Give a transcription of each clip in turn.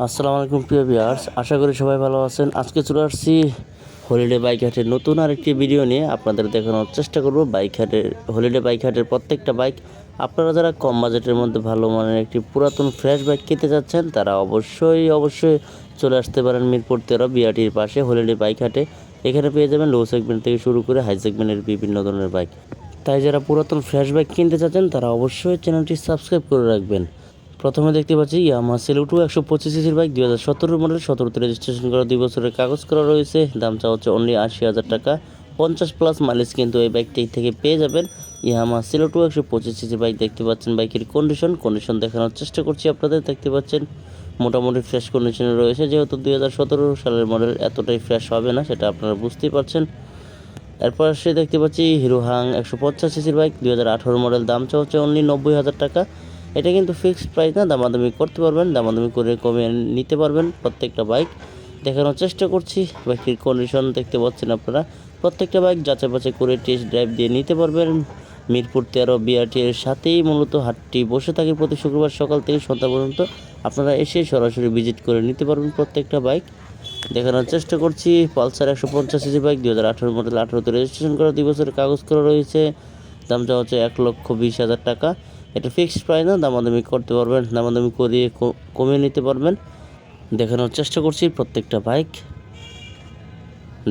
আসসালামু আলাইকুম প্রিয় ভিউয়ার্স, আশা করি সবাই ভালো আছেন। আজকে চলে আসছি হলিডে বাইক হাটের নতুন আরেকটি ভিডিও নিয়ে আপনাদের দেখানোর চেষ্টা করব। হলিডে বাইক হাটের প্রত্যেকটা বাইক আপনারা যারা কম বাজেটের মধ্যে ভালো মানের একটি পুরাতন ফ্রেশ বাইক কিনতে যাচ্ছেন তারা অবশ্যই চলে আসতে পারেন মিরপুর 13 বিআরটির পাশে হলিডে বাইক হাটে। এখানে পেয়ে যাবেন লো সেগমেন্ট থেকে শুরু করে হাই সেগমেন্টের বিভিন্ন ধরনের বাইক। তাই যারা পুরাতন ফ্রেশ বাইক কিনতে চাচ্ছেন তারা অবশ্যই চ্যানেলটি সাবস্ক্রাইব করে রাখবেন। প্রথমে দেখতে পাচ্ছি ইয়ামাহা সেলুটো 125 সিসির বাইক 2017 মডেল, 17তে রেজিস্ট্রেশন করা, 2 বছরের কাগজ করা রয়েছে। দাম চা হচ্ছে অনলি 80,000 টাকা। 50+ মাইলেজ কিন্তু এই বাইকটি থেকে পেয়ে যাবেন। ইয়ামাহা সেলুটো 125 সিসির বাইক দেখতে পাচ্ছেন। বাইকের কন্ডিশন দেখানোর চেষ্টা করছি আপনাদের। দেখতে পাচ্ছেন মোটামুটি ফ্রেশ কন্ডিশনে রয়েছে। যেহেতু 2017 সালের মডেল এতটাই ফ্রেশ হবে না, সেটা আপনারা বুঝতেই পারছেন। এরপর সে দেখতে পাচ্ছি হিরো হাং 150 সিসির বাইক 2018 মডেল। দাম চা হচ্ছে অনলি 90,000 টাকা। এটা কিন্তু ফিক্সড প্রাইস না, দামাদামি করতে পারবেন, দামাদামি করে কমিয়ে নিতে পারবেন। প্রত্যেকটা বাইক দেখানোর চেষ্টা করছি। বাইকের কন্ডিশন দেখতে পাচ্ছেন আপনারা। প্রত্যেকটা বাইক যাচাই বাছাই করে টেস্ট ড্রাইভ দিয়ে নিতে পারবেন। মিরপুর 13 বিআরটি এর সাথেই মূলত হাটটি বসে থাকে প্রতি শুক্রবার সকাল থেকে সন্ধ্যা পর্যন্ত। আপনারা এসে সরাসরি ভিজিট করে নিতে পারবেন প্রত্যেকটা বাইক। দেখানোর চেষ্টা করছি পালসার 150 সিসি বাইক 2018 মডেল, 18তে রেজিস্ট্রেশন করা, 2 বছরের কাগজ করা রয়েছে। দামটা হচ্ছে 1,20,000 টাকা। এটা ফিক্সড প্রাইস না, দামাদামি করতে পারবেন, দামাদামি করিয়ে কমিয়ে নিতে পারবেন। দেখানোর চেষ্টা করছি প্রত্যেকটা বাইক।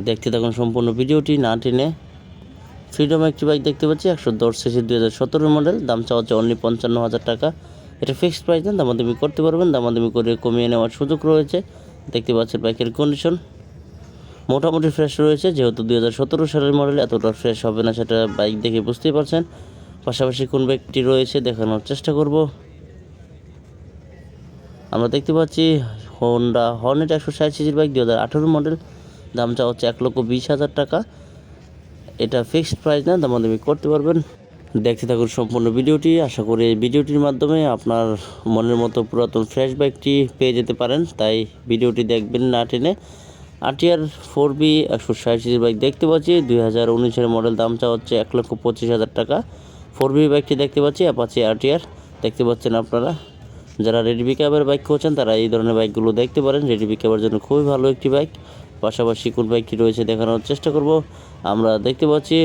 দেখতে থাকুন সম্পূর্ণ ভিডিওটি না টেনে। ফ্রিডম একটি বাইক দেখতে পাচ্ছি 110 সিসি 2017 মডেল। দাম চাওয়া হচ্ছে অনলি 55,000 টাকা। এটা ফিক্সড প্রাইস না, দামাদামি করতে পারবেন, দামাদামি করে কমিয়ে নেওয়ার সুযোগ রয়েছে। দেখতে পাচ্ছেন বাইকের কন্ডিশন মোটামুটি ফ্রেশ রয়েছে। যেহেতু 2017 সালের মডেল এতটা ফ্রেশ হবে না, সেটা বাইক দেখে বুঝতেই পারছেন। পাশাপাশি কোন বাইকটি রয়েছে দেখানোর চেষ্টা করব। আমরা দেখতে পাচ্ছি হোন্ডা হর্নেট 160 সিসির বাইক 2018 মডেল। দাম চা হচ্ছে 1,20,000 টাকা। এটা ফিক্সড প্রাইস না, দামাদামি করতে পারবেন। দেখতে থাকুন সম্পূর্ণ ভিডিওটি। আশা করি এই ভিডিওটির মাধ্যমে আপনার মনের মতো পুরাতন ফ্রেশ বাইকটি পেয়ে যেতে পারেন, তাই ভিডিওটি দেখবেন না টেনে। আরটিআর 4B 160 সিসির বাইক দেখতে পাচ্ছি 2019-এর মডেল। দাম চা হচ্ছে 1,25,000 টাকা। 4B বাইকটি দেখতে পাচ্ছি অ্যাপাচি আরটিআর দেখতে পাচ্ছেন আপনারা। যারা রেডি পিকআপের বাইক খুঁজছেন তারা এই ধরনের বাইকগুলো দেখতে পারেন। রেডি পিকআপের জন্য খুবই ভালো একটি বাইক। পাশাপাশি কোন বাইকটি রয়েছে দেখানোর চেষ্টা করব। আমরা দেখতে পাচ্ছি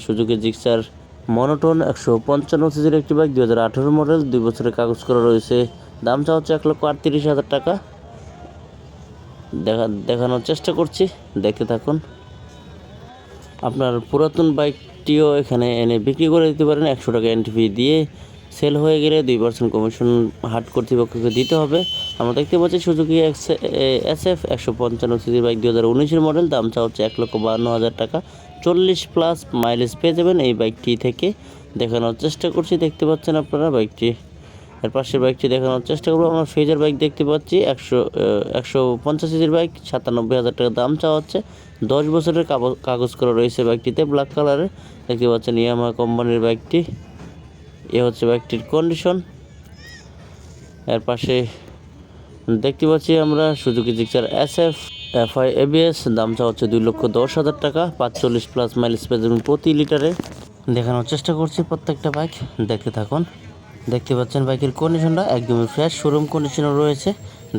সুজুকি জিক্সার মনোটোন 155 সিসির একটি বাইক 2018 মডেল, 2 বছরের কাগজ করা রয়েছে। দাম চা হচ্ছে 1,38,000 টাকা। দেখানোর চেষ্টা করছি, দেখতে থাকুন। আপনার পুরাতন বাইকটিও এখানে এনে বিক্রি করে দিতে পারেন। 100 টাকা এন্ট্রি ফি দিয়ে সেল হয়ে গেলে 2% কমিশন হাট কর্তৃপক্ষকে দিতে হবে। আমরা দেখতে পাচ্ছি সুজুকি SF 155 সিসির বাইক 2019-এর মডেল। দাম চা হচ্ছে 1,52,000 টাকা। 40+ মাইলেজ পেয়ে যাবেন এই বাইকটি থেকে। দেখানোর চেষ্টা করছি, দেখতে পাচ্ছেন আপনারা বাইকটি। এর পাশের বাইকটি দেখানোর চেষ্টা করবো। আমরা ফেজার বাইক দেখতে পাচ্ছি 150 সিসির বাইক 97,000 টাকা। দাম চাওয়া হচ্ছে। 10 বছরের কাগজ করা রয়েছে বাইকটিতে, ব্ল্যাক কালারের। দেখতে পাচ্ছেন ইয়ামাহা কোম্পানির বাইকটি। এ হচ্ছে বাইকটির কন্ডিশন। এর পাশে দেখতে পাচ্ছি আমরা Suzuki Gixxer SF FI ABS। দাম চাওয়া হচ্ছে 2,10,000 টাকা। 45+ মাইলেজ পেয়ে যাবেন প্রতি লিটারে। দেখানোর চেষ্টা করছি প্রত্যেকটা বাইক, দেখতে থাকুন। দেখতে পাচ্ছেন বাইকের কন্ডিশনটা একদমই ফ্রেশ, শোরুম কন্ডিশনে রয়েছে।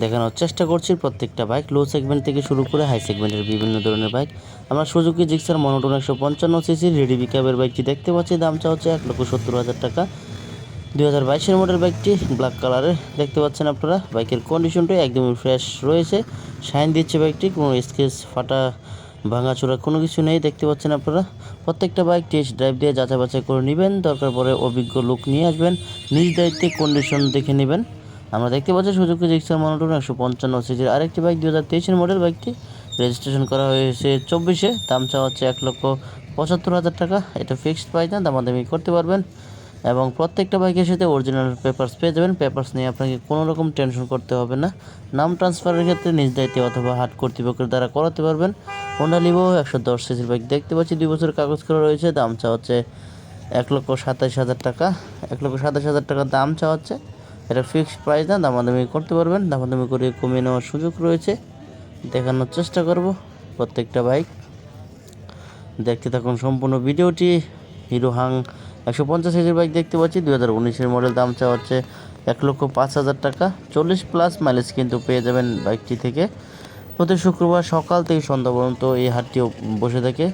দেখানোর চেষ্টা করছি প্রত্যেকটা বাইক, লো সেগমেন্ট থেকে শুরু করে হাই সেগমেন্টের বিভিন্ন ধরনের বাইক। আমরা সুজুকি জিক্সার মনোটোন 155 সিসির রেডি পিকআপের বাইকটি দেখতে পাচ্ছি। দাম চা হচ্ছে 1,70,000 টাকা। 2022-এর মডেল বাইকটি, ব্ল্যাক কালারের। দেখতে পাচ্ছেন আপনারা বাইকের কন্ডিশনটা একদমই ফ্রেশ রয়েছে, শাইন দিচ্ছে বাইকটি, কোনো স্কেচ ফাটা ভাঙাচোরা কোনো কিছু নেই। দেখতে পাচ্ছেন আপনারা প্রত্যেকটা বাইক টেস্ট ড্রাইভ দিয়ে যাচাই বাছাই করে নেবেন। দরকার পড়ে অভিজ্ঞ লোক নিয়ে আসবেন, নিজ দায়িত্বে কন্ডিশন দেখে নেবেন। আমরা দেখতে পাচ্ছি সুজুকি জিক্সার মনোটোন 155 সিসির আরেকটি বাইক 2023-এর মডেল। বাইকটি রেজিস্ট্রেশন করা হয়েছে 24-এ। দাম চাওয়া হচ্ছে 1,75,000 টাকা। এটা ফিক্সড প্রাইস না, দামাদামি করতে পারবেন। এবং প্রত্যেকটা বাইকের সাথে অরিজিনাল পেপারস পেয়ে যাবেন। পেপারস নিয়ে আপনাকে কোনো রকম টেনশন করতে হবে না। নাম ট্রান্সফারের ক্ষেত্রে নিজ দায়িত্বে অথবা হাট কর্তৃপক্ষের দ্বারা করাতে পারবেন। হোন্ডা লিভো 110 সিসির বাইক দেখতে পাচ্ছি 2 বছরের কাগজ করা রয়েছে। দাম চা হচ্ছে 1,27,000 টাকা। 1,27,000 টাকা দাম চা হচ্ছে। এটা ফিক্সড প্রাইস না, দামাদামি করতে পারবেন, দামাদামি করে কমিয়ে নেওয়ার সুযোগ রয়েছে। দেখানোর চেষ্টা করব প্রত্যেকটা বাইক, দেখতে থাকুন সম্পূর্ণ ভিডিওটি। হিরো হাং 150 সিসির বাইক দেখতে পাচ্ছি 2019-এর মডেল। দাম চা হচ্ছে 1,05,000 টাকা। 40+ মাইলেজ কিন্তু পেয়ে যাবেন বাইকটি থেকে। প্রতি শুক্রবার সকাল থেকে সন্ধ্যা পর্যন্ত এই হাটটিও বসে থাকে।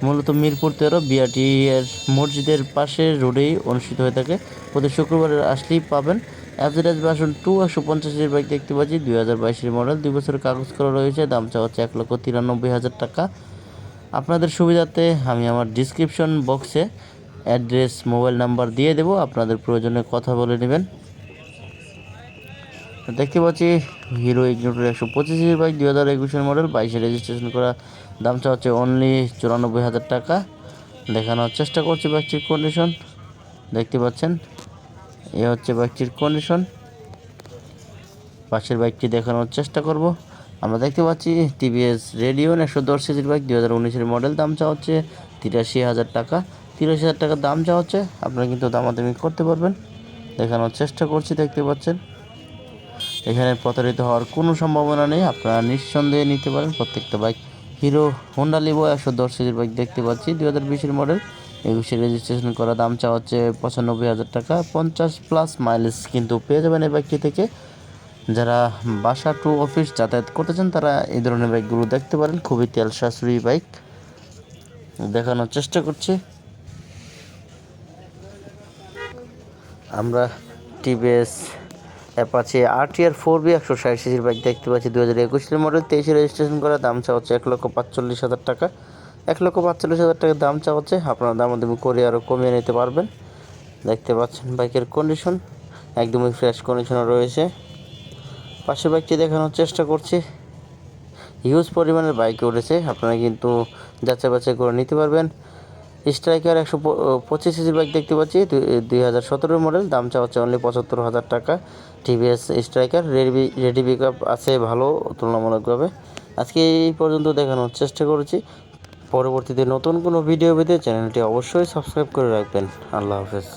মূলত মিরপুর 13 বিআরটি এর মসজিদের পাশে রোডেই অনুষ্ঠিত হয়ে থাকে। প্রতি শুক্রবার আসলেই পাবেন। অ্যাভারেজ ভার্সন 2 150 বাইক দেখতে পাচ্ছি, 2022 মডেল, 2 বছরের কাগজ করা রয়েছে। দাম চাওয়া হচ্ছে 1,93,000 টাকা। আপনাদের সুবিধার্থে আমি আমার ডিসক্রিপশন বক্সে অ্যাড্রেস, মোবাইল নাম্বার দিয়ে দেবো, আপনাদের প্রয়োজনে কথা বলে নেবেন। দেখতে পাচ্ছি hero ignitor 125 bike, 2021 model, 22 registration করা। দাম চাওয়া হচ্ছে অনলি 94,000 টাকা। দেখানোর চেষ্টা করছি বাইকটির কন্ডিশন। দেখতে পাচ্ছেন এ হচ্ছে বাইকটির কন্ডিশন। পাশের বাইকটি দেখানোর চেষ্টা করব। আমরা দেখতে পাচ্ছি টিভিএস রেডিয়ন 110 সিসির বাইক, 2019 মডেল। দাম চাওয়া হচ্ছে 83,000 টাকা। 83,000 টাকা দাম চাওয়া হচ্ছে, আপনারা কিন্তু দামাদামি করতে পারবেন। দেখানোর চেষ্টা করছি, দেখতে পাচ্ছেন এখানে প্রতারিত হওয়ার কোনো সম্ভাবনা নেই, আপনারা নিঃসন্দেহে নিতে পারেন প্রত্যেকটা বাইক। হিরো হোন্ডা লিভো 110 সিসির বাইক দেখতে পাচ্ছি, 2020 মডেল, 21 রেজিস্ট্রেশন করা। দাম চাওয়া হচ্ছে 95,000 টাকা। 50+ মাইলেজ কিন্তু পেয়ে যাবেন এই বাইকটি থেকে। যারা বাসা টু অফিস যাতায়াত করতে চান তারা এই ধরনের বাইকগুলো দেখতে পারেন। খুবই তেল সাশ্রয়ী বাইক। দেখানোর চেষ্টা করছি। আমরা টিভিএস অ্যাপাচি RTR 4B 160 সিসির বাইক দেখতে পাচ্ছি, 2021 মডেল, 23 রেজিস্ট্রেশন করা। দাম চাওয়া হচ্ছে 1,45,000 টাকা। 1,45,000 টাকা দাম চাওয়া হচ্ছে, আপনারা দামাদামি করে আরও কমিয়ে নিতে পারবেন। দেখতে পাচ্ছেন বাইকের কন্ডিশন একদমই ফ্রেশ কন্ডিশনে রয়েছে। পাশের বাইকটি দেখানোর চেষ্টা করছি। হিউজ পরিমাণের বাইক উঠেছে, আপনারা কিন্তু যাচাই বাছাই করে নিতে পারবেন। স্ট্রাইকার 125 সিসির বাইক দেখতে পাচ্ছি, 2017 মডেল। দাম চাওয়া হচ্ছে অনলি 75,000 টাকা। TVS Striker ready pick up আছে ভালো তুলনামূলকভাবে। আজকে এই পর্যন্ত দেখানোর চেষ্টা করেছি। পরবর্তীতে নতুন কোনো ভিডিও পেতে চ্যানেলটি অবশ্যই সাবস্ক্রাইব করে রাখবেন। আল্লাহ হাফেজ।